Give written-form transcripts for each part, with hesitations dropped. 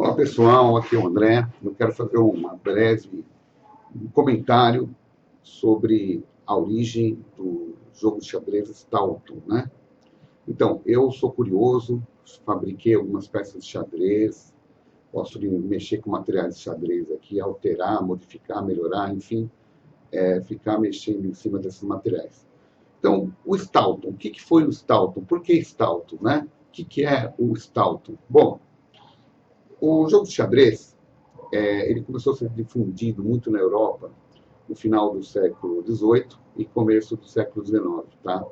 Olá pessoal, aqui é o André. Eu quero fazer um comentário sobre a origem do jogo de xadrez Stalton, né? Então, eu sou curioso, fabriquei algumas peças de xadrez, posso mexer com materiais de xadrez aqui, alterar, modificar, melhorar, enfim, ficar mexendo em cima desses materiais. Então, o Stalton, o que foi o Stalton? Por que Stalton, né? O que é o Stalton? Bom, o jogo de xadrez, ele começou a ser difundido muito na Europa no final do século XVIII e começo do século XIX, tá?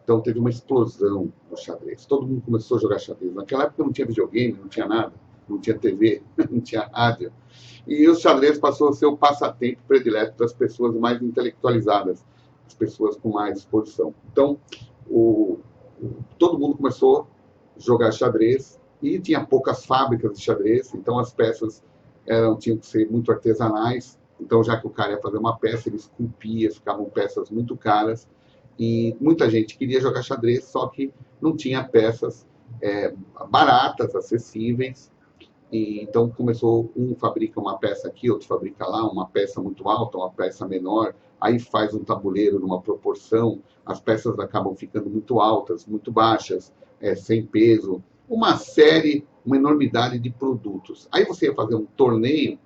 Então teve uma explosão no xadrez. Todo mundo começou a jogar xadrez. Naquela época não tinha videogame, não tinha nada, não tinha TV, não tinha rádio. E o xadrez passou a ser o passatempo predileto das pessoas mais intelectualizadas, as pessoas com mais disposição. Então, todo mundo começou a jogar xadrez e tinha poucas fábricas de xadrez, então as peças tinham que ser muito artesanais. Então, já que o cara ia fazer uma peça, ele esculpia, ficavam peças muito caras. E muita gente queria jogar xadrez, só que não tinha peças baratas, acessíveis. E então começou, um fabrica uma peça aqui, outro fabrica lá, uma peça muito alta, uma peça menor, aí faz um tabuleiro numa proporção, as peças acabam ficando muito altas, muito baixas, sem peso, uma enormidade de produtos. Aí você ia fazer um torneio,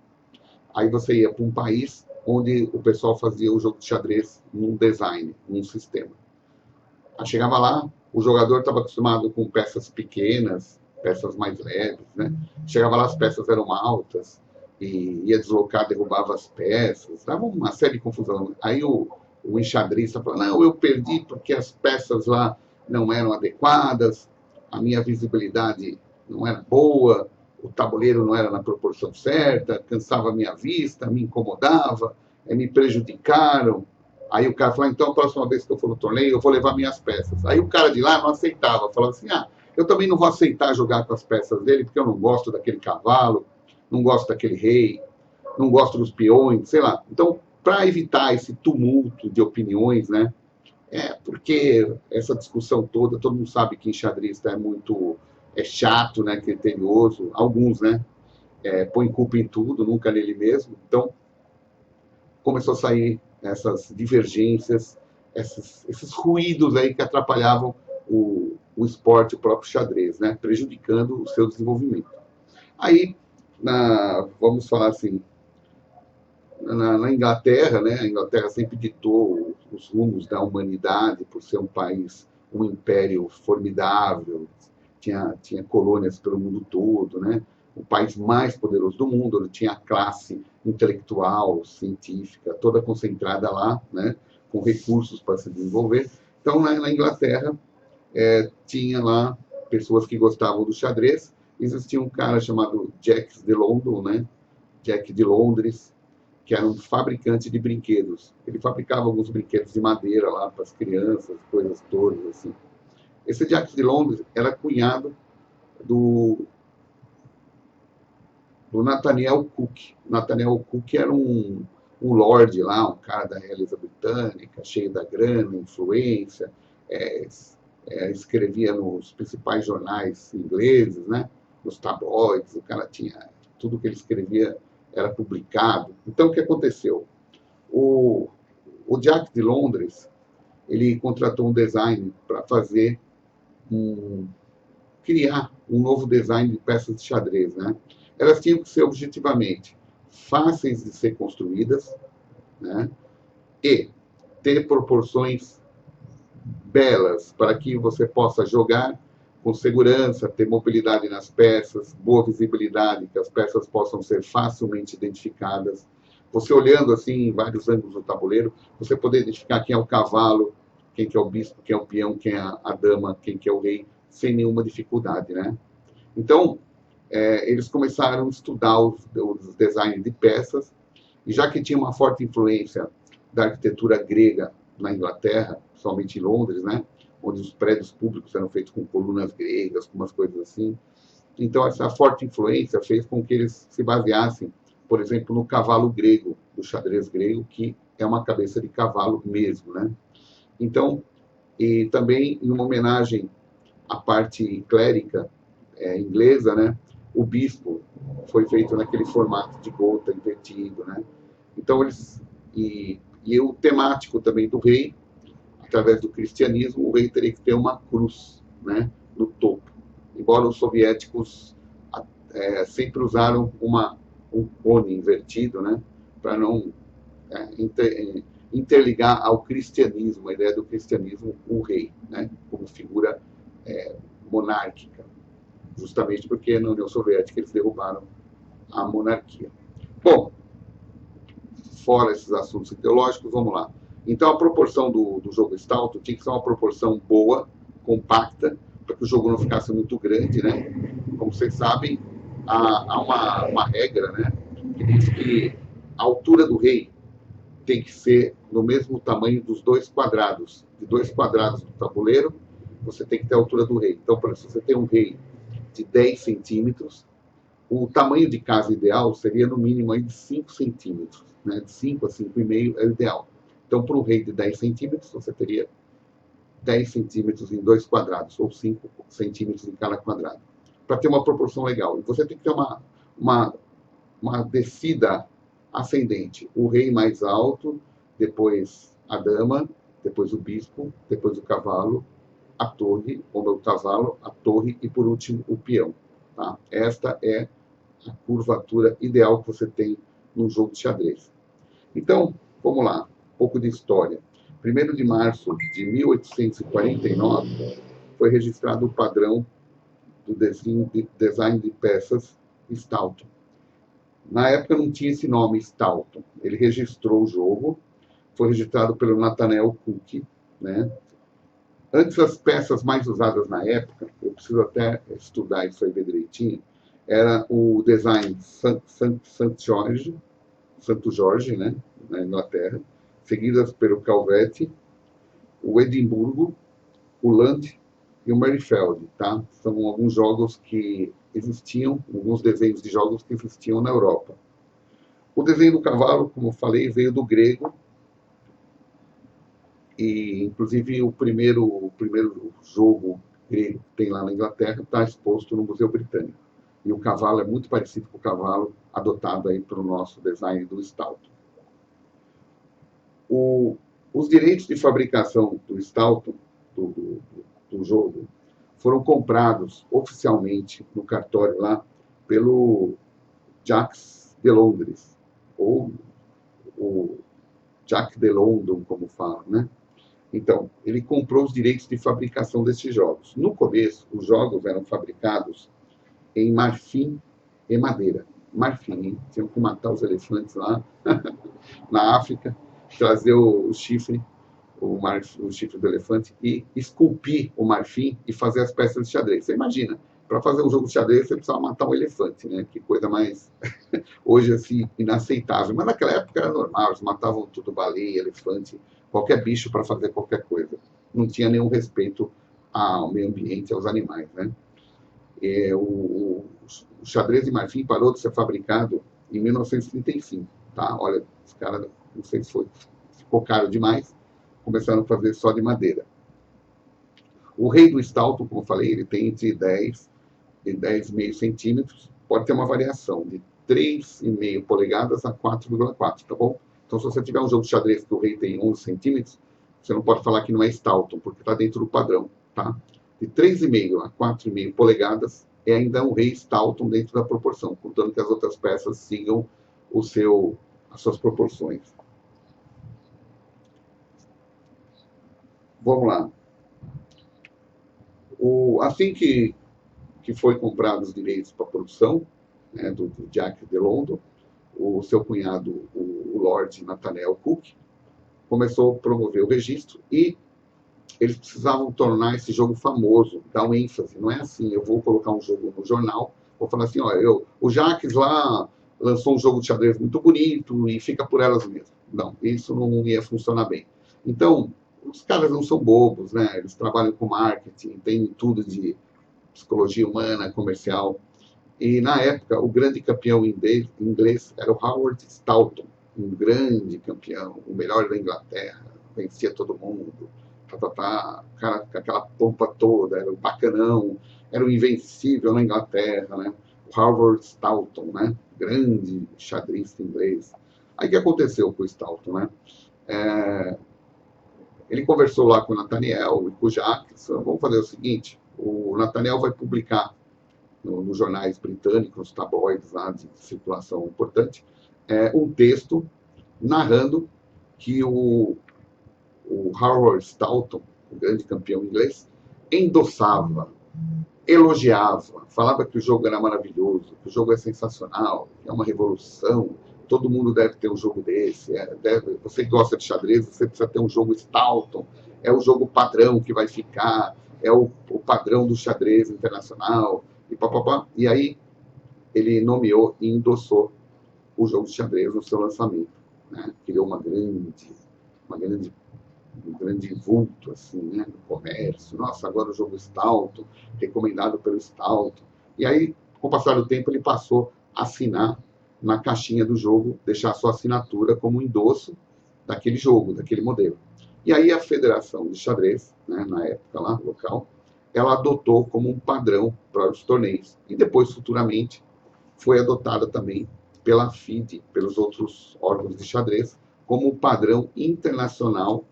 aí você ia para um país onde o pessoal fazia o jogo de xadrez num design, num sistema. Aí chegava lá, o jogador estava acostumado com peças pequenas, peças mais leves, né? Chegava lá, as peças eram altas, e ia deslocar, derrubava as peças, dava uma série de confusão. Aí o enxadrista falou, não, eu perdi porque as peças lá não eram adequadas, a minha visibilidade não era boa, o tabuleiro não era na proporção certa, cansava a minha vista, me incomodava, me prejudicaram. Aí o cara falou, então a próxima vez que eu for no torneio, eu vou levar minhas peças. Aí o cara de lá não aceitava, falava assim, eu também não vou aceitar jogar com as peças dele, porque eu não gosto daquele cavalo, não gosto daquele rei, não gosto dos peões, sei lá. Então, para evitar esse tumulto de opiniões, né, porque essa discussão toda, todo mundo sabe que enxadrista é chato, né, criterioso, alguns, né, põe culpa em tudo, nunca nele mesmo. Então, começou a sair essas divergências, esses ruídos aí que atrapalhavam o esporte, o próprio xadrez, né, prejudicando o seu desenvolvimento. Aí, vamos falar assim, na Inglaterra, né, a Inglaterra sempre ditou os rumos da humanidade por ser um país, um império formidável, tinha colônias pelo mundo todo, né, o país mais poderoso do mundo, onde tinha a classe intelectual, científica, toda concentrada lá, né, com recursos para se desenvolver. Então, na Inglaterra, tinha lá pessoas que gostavam do xadrez. Existia um cara chamado Jack de London, né, Jack de Londres, que era um fabricante de brinquedos. Ele fabricava alguns brinquedos de madeira lá para as crianças, coisas todas assim. Esse Jack de Londres era cunhado do Nathaniel Cook. Nathaniel Cook era um lord lá, um cara da realeza britânica, cheio da grana, influência, escrevia nos principais jornais ingleses, né, nos tabloides, o cara tinha tudo que ele escrevia era publicado. Então, o que aconteceu? O Jack de Londres, ele contratou um design para criar um novo design de peças de xadrez, né? Elas tinham que ser objetivamente fáceis de ser construídas, né? E ter proporções belas para que você possa jogar com segurança, ter mobilidade nas peças, boa visibilidade, que as peças possam ser facilmente identificadas. Você olhando assim em vários ângulos do tabuleiro, você poder identificar quem é o cavalo, quem que é o bispo, quem é o peão, quem é a dama, quem que é o rei, sem nenhuma dificuldade, né? Então, eles começaram a estudar os designs de peças, e já que tinha uma forte influência da arquitetura grega na Inglaterra, principalmente em Londres, né, onde os prédios públicos eram feitos com colunas gregas, com umas coisas assim. Então, essa forte influência fez com que eles se baseassem, por exemplo, no cavalo grego, do xadrez grego, que é uma cabeça de cavalo mesmo, né? Então, e também em uma homenagem à parte clérica inglesa, né, o bispo foi feito naquele formato de gota invertido, né? Então e o temático também do rei, através do cristianismo, o rei teria que ter uma cruz, né, no topo. Embora os soviéticos sempre usaram um cone invertido, né, para não interligar ao cristianismo, a ideia do cristianismo, o rei, né, como figura monárquica, justamente porque na União Soviética eles derrubaram a monarquia. Bom, fora esses assuntos ideológicos, vamos lá. Então, a proporção do jogo Stalto tinha que ser uma proporção boa, compacta, para que o jogo não ficasse muito grande, né? Como vocês sabem, há uma regra, né? Que diz que a altura do rei tem que ser no mesmo tamanho dos dois quadrados. De dois quadrados do tabuleiro, você tem que ter a altura do rei. Então, por exemplo, se você tem um rei de 10 centímetros, o tamanho de casa ideal seria no mínimo aí de 5 centímetros. Né? De 5 a 5,5 é o ideal. Então, para um rei de 10 centímetros, você teria 10 centímetros em dois quadrados, ou 5 centímetros em cada quadrado, para ter uma proporção legal. E você tem que ter uma descida ascendente. O rei mais alto, depois a dama, depois o bispo, depois o cavalo, a torre, ou o cavalo, a torre e, por último, o peão. Tá? Esta é a curvatura ideal que você tem num jogo de xadrez. Então, vamos lá, um pouco de história. 1º de março de 1849 foi registrado o padrão do design de peças Stalto. Na época não tinha esse nome Stalto. Ele registrou o jogo, foi registrado pelo Nathaniel Cook, né? Antes, as peças mais usadas na época, eu preciso até estudar isso aí bem direitinho, era o design Santo Jorge, né, na Inglaterra, seguidas pelo Calvete, o Edimburgo, o Land e o Merifeld, tá? São alguns jogos que existiam, alguns desenhos de jogos que existiam na Europa. O desenho do cavalo, como eu falei, veio do grego, e inclusive o primeiro jogo grego que tem lá na Inglaterra está exposto no Museu Britânico. E o cavalo é muito parecido com o cavalo adotado aí para o nosso design do Stalto. Os direitos de fabricação do Stalto, do jogo, foram comprados oficialmente no cartório lá pelo Jacques de Londres, ou o Jacques de London, como falam, né? Então, ele comprou os direitos de fabricação desses jogos. No começo, os jogos eram fabricados em marfim e madeira. Marfim, hein? Tinham que matar os elefantes lá na África, trazer o chifre do elefante e esculpir o marfim e fazer as peças de xadrez. Você imagina, para fazer um jogo de xadrez você precisava matar um elefante, né? Que coisa mais, hoje assim, inaceitável. Mas naquela época era normal, eles matavam tudo, baleia, elefante, qualquer bicho para fazer qualquer coisa. Não tinha nenhum respeito ao meio ambiente, aos animais, né? O xadrez de marfim parou de ser fabricado em 1935, tá? Olha, os caras, não sei se ficou caro demais, começaram a fazer só de madeira. O rei do Stalto, como eu falei, ele tem entre 10 e 10,5 centímetros, pode ter uma variação de 3,5 polegadas a 4,4, tá bom? Então, se você tiver um jogo de xadrez que o rei tem 11 centímetros, você não pode falar que não é Stalto, porque está dentro do padrão, tá? De 3,5 a 4,5 polegadas é ainda um rei Stalto dentro da proporção, contando que as outras peças sigam as suas proporções. Vamos lá. Assim que foi comprado os direitos para a produção, né, do Jacques de London, o seu cunhado, o Lord Nathaniel Cook, começou a promover o registro e eles precisavam tornar esse jogo famoso, dar uma ênfase. Não é assim, eu vou colocar um jogo no jornal, vou falar assim, o Jacques lá lançou um jogo de xadrez muito bonito e fica por elas mesmas. Não, isso não ia funcionar bem. Então, os caras não são bobos, né? Eles trabalham com marketing, tem tudo de psicologia humana, comercial. E, na época, o grande campeão inglês era o Howard Stoughton, um grande campeão, o melhor da Inglaterra, vencia todo mundo, cara com aquela pompa toda, era o bacanão, era o invencível na Inglaterra, né? Howard Stoughton, né? Grande xadrista inglês. Aí o que aconteceu com o Stoughton, né? Ele conversou lá com o Nathaniel e com o Jacques. Vamos fazer o seguinte: o Nathaniel vai publicar nos jornais britânicos, nos tabloides lá de circulação importante, um texto narrando que o Howard Stoughton, o grande campeão inglês, endossava, elogiava, falava que o jogo era maravilhoso, que o jogo é sensacional, que é uma revolução, todo mundo deve ter um jogo desse. Você que gosta de xadrez, você precisa ter um jogo Stoughton, é o jogo padrão que vai ficar, é o padrão do xadrez internacional, e papapá. E aí ele nomeou e endossou o jogo de xadrez no seu lançamento, né? Criou um grande vulto assim, né, no comércio. Nossa, agora o jogo Stoughton, recomendado pelo Stoughton. E aí, com o passar do tempo, ele passou a assinar na caixinha do jogo, deixar sua assinatura como um endosso daquele jogo, daquele modelo. E aí a Federação de Xadrez, né, na época lá, local, ela adotou como um padrão para os torneios. E depois, futuramente, foi adotada também pela FIDE, pelos outros órgãos de xadrez, como um padrão internacional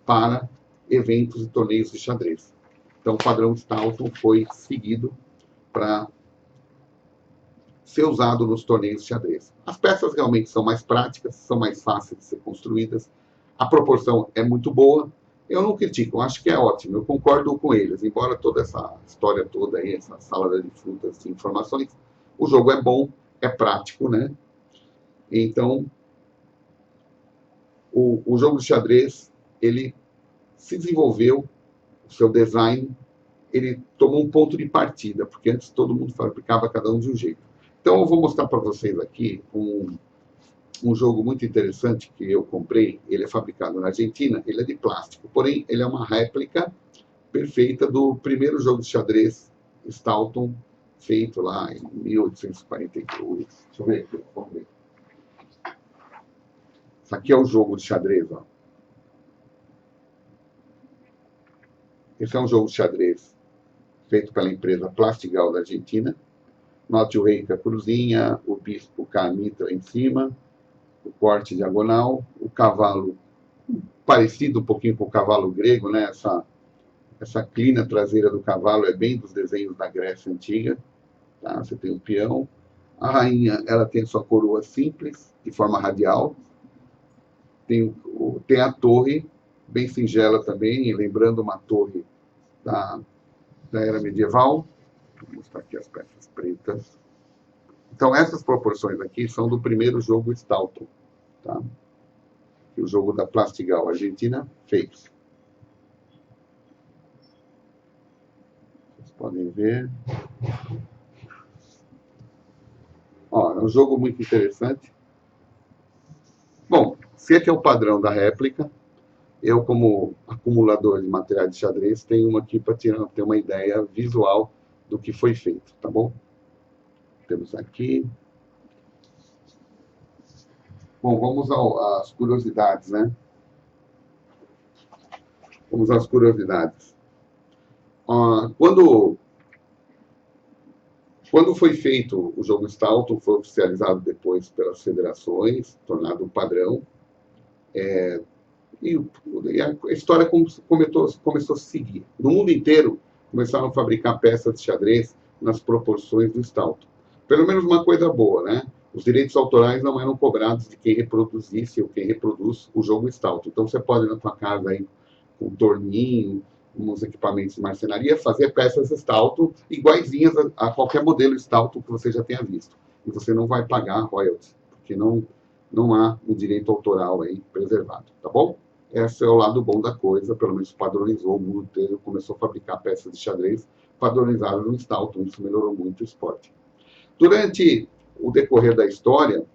para eventos e torneios de xadrez. Então, o padrão Stoughton foi seguido para ser usado nos torneios de xadrez. As peças realmente são mais práticas, são mais fáceis de ser construídas, a proporção é muito boa. Eu não critico, eu acho que é ótimo, eu concordo com eles, embora toda essa história toda aí, essa salada de frutas de informações, o jogo é bom, é prático, né? Então, o jogo de xadrez, ele se desenvolveu, o seu design, ele tomou um ponto de partida, porque antes todo mundo fabricava cada um de um jeito. Então eu vou mostrar para vocês aqui um jogo muito interessante que eu comprei. Ele é fabricado na Argentina, ele é de plástico, porém ele é uma réplica perfeita do primeiro jogo de xadrez Stoughton, feito lá em 1842. Deixa eu ver aqui, vamos ver. Isso aqui é o jogo de xadrez, ó. Esse é um jogo de xadrez feito pela empresa Plastigal da Argentina. Note o rei com a cruzinha, o bispo com a mitra em cima, o corte diagonal, o cavalo parecido um pouquinho com o cavalo grego, né? Essa crina traseira do cavalo é bem dos desenhos da Grécia Antiga. Tá? Você tem o peão. A rainha, ela tem sua coroa simples, de forma radial. Tem a torre, bem singela também, lembrando uma torre da era medieval. Vou mostrar aqui as peças pretas. Então, essas proporções aqui são do primeiro jogo Stoughton, tá? O jogo da Plastigal Argentina fez. Vocês podem ver. Ó, é um jogo muito interessante. Bom, se esse é o padrão da réplica, eu, como acumulador de materiais de xadrez, tenho uma aqui para ter uma ideia visual do que foi feito, tá bom? Temos aqui. Bom, vamos às curiosidades, né? Vamos às curiosidades. Quando foi feito o jogo Stoughton, foi oficializado depois pelas federações, tornado um padrão, e a história começou a se seguir. No mundo inteiro, começaram a fabricar peças de xadrez nas proporções do Stoughton. Pelo menos uma coisa boa, né? Os direitos autorais não eram cobrados de quem reproduzisse ou quem reproduz o jogo Stoughton. Então, você pode ir na sua casa aí, com um torninho, uns equipamentos de marcenaria, fazer peças Stoughton iguaizinhas a qualquer modelo Stoughton que você já tenha visto. E você não vai pagar royalties, porque não há o direito autoral aí preservado, tá bom? Esse é o lado bom da coisa, pelo menos padronizou o mundo inteiro, começou a fabricar peças de xadrez padronizadas no Stoughton, isso melhorou muito o esporte. Durante o decorrer da história,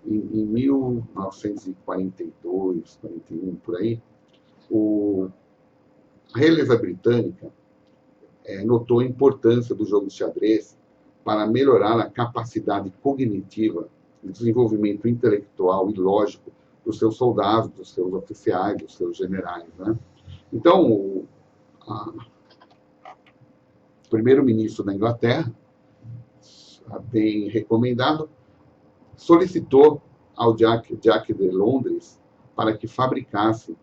em 1942, 41, por aí, a realeza britânica notou a importância do jogo de xadrez para melhorar a capacidade cognitiva, o desenvolvimento intelectual e lógico dos seus soldados, dos seus oficiais, dos seus generais, né? Então, primeiro-ministro da Inglaterra, bem recomendado, solicitou ao Jack de Londres para que fabricasse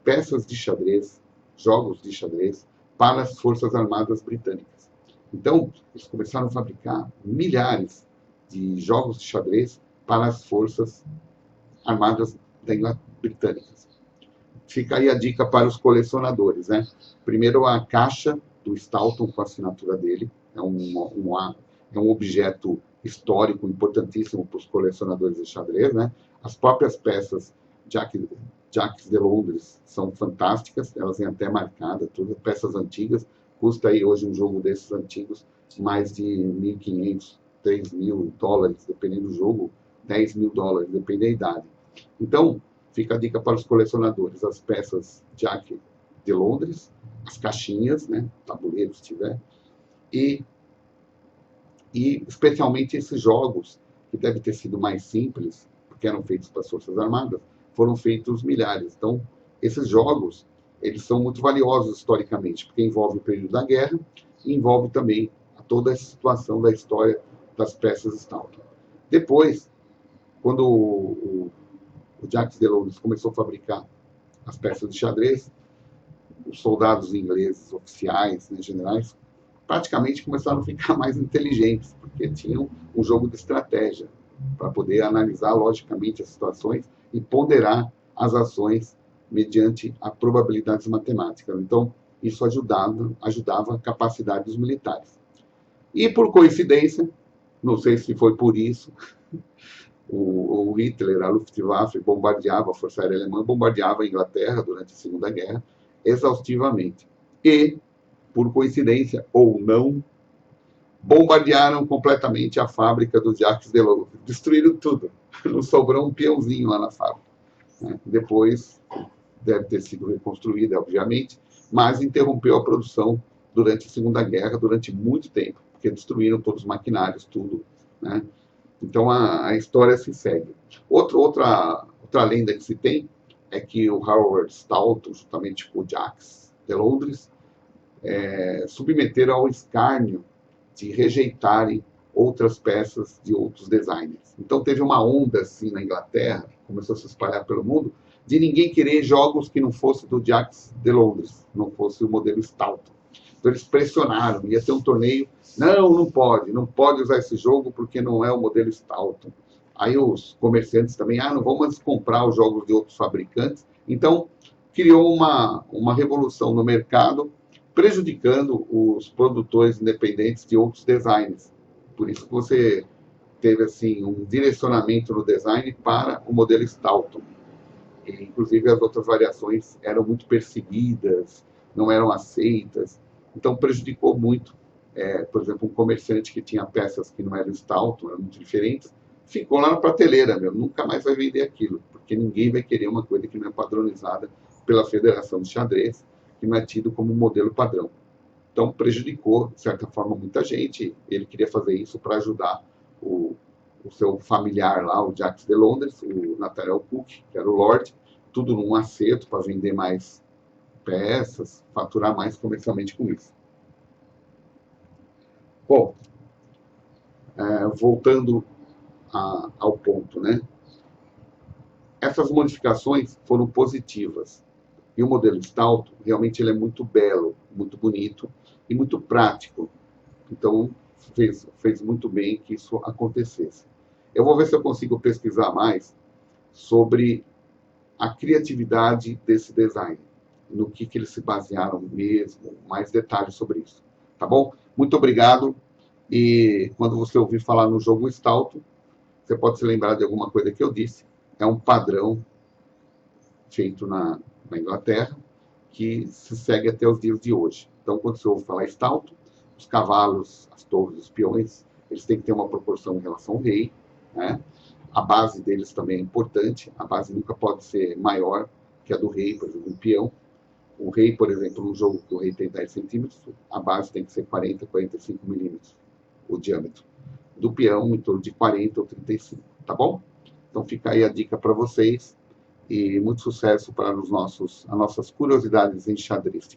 peças de xadrez, jogos de xadrez, para as Forças Armadas Britânicas. Então, eles começaram a fabricar milhares de jogos de xadrez para as Forças Armadas Britânicas. Fica aí a dica para os colecionadores, né? Primeiro, a caixa do Stoughton com a assinatura dele, é um objeto histórico importantíssimo para os colecionadores de xadrez, né? As próprias peças Jacques de Londres são fantásticas, elas vêm até marcadas, tudo peças antigas, custa aí hoje um jogo desses antigos mais de $1.500, $3.000, dependendo do jogo, $10.000, depende da idade. Então, fica a dica para os colecionadores, as peças Jacques de Londres, as caixinhas, né, tabuleiros se tiver, e especialmente esses jogos, que devem ter sido mais simples, porque eram feitos para as Forças Armadas, foram feitos milhares. Então, esses jogos, eles são muito valiosos historicamente, porque envolve o período da guerra e envolve também toda a situação da história das peças Stoughton. Depois, quando o Jacques de Londres começou a fabricar as peças de xadrez, os soldados ingleses, oficiais, né, generais, praticamente começaram a ficar mais inteligentes, porque tinham um jogo de estratégia para poder analisar logicamente as situações e ponderar as ações mediante a probabilidades matemáticas. Então, isso ajudava a capacidade dos militares. E, por coincidência, não sei se foi por isso, o Hitler, a Luftwaffe, bombardeava, a Força Aérea Alemã bombardeava a Inglaterra durante a Segunda Guerra exaustivamente. E, por coincidência ou não, bombardearam completamente a fábrica do Jacques de Londres. Destruíram tudo. Não sobrou um peãozinho lá na fábrica. Depois, deve ter sido reconstruída, obviamente, mas interrompeu a produção durante a Segunda Guerra, durante muito tempo, porque destruíram todos os maquinários, tudo, né? Então, a história se segue. Outra lenda que se tem é que o Howard Stoughton, juntamente com o Jacques de Londres, submeteram ao escárnio de rejeitarem outras peças de outros designers. Então, teve uma onda assim na Inglaterra, começou a se espalhar pelo mundo, de ninguém querer jogos que não fosse do Jacques de Londres, não fosse o modelo Stoughton. Então, eles pressionaram, ia ter um torneio, não pode usar esse jogo porque não é o modelo Stoughton. Aí os comerciantes também, não vamos comprar os jogos de outros fabricantes. Então, criou uma revolução no mercado, prejudicando os produtores independentes de outros designs. Por isso que você teve assim um direcionamento no design para o modelo Stoughton. E, inclusive, as outras variações eram muito perseguidas, não eram aceitas. Então, prejudicou muito. Por exemplo, um comerciante que tinha peças que não eram Stoughton, eram muito diferentes, ficou lá na prateleira, nunca mais vai vender aquilo, porque ninguém vai querer uma coisa que não é padronizada pela Federação de Xadrez, que não é tido como modelo padrão. Então, prejudicou, de certa forma, muita gente. Ele queria fazer isso para ajudar o seu familiar lá, o Jacques de Londres, o Nathaniel Cook, que era o Lord, tudo num acerto para vender mais peças, faturar mais comercialmente com isso. Bom, voltando ao ponto, né? Essas modificações foram positivas. E o modelo Stoughton, realmente ele é muito belo, muito bonito e muito prático. Então, fez muito bem que isso acontecesse. Eu vou ver se eu consigo pesquisar mais sobre a criatividade desse design, no que eles se basearam mesmo, mais detalhes sobre isso. Tá bom? Muito obrigado. E quando você ouvir falar no jogo Stoughton, você pode se lembrar de alguma coisa que eu disse. É um padrão feito na Inglaterra, que se segue até os dias de hoje. Então, quando você ouve falar Stoughton, os cavalos, as torres, os peões, eles têm que ter uma proporção em relação ao rei, né? A base deles também é importante, a base nunca pode ser maior que a do rei, por exemplo, um peão. O rei, por exemplo, num jogo que o rei tem 10 centímetros, a base tem que ser 40, 45 milímetros, o diâmetro. Do peão, em torno de 40 ou 35, tá bom? Então fica aí a dica para vocês e muito sucesso para as nossas curiosidades em xadrez.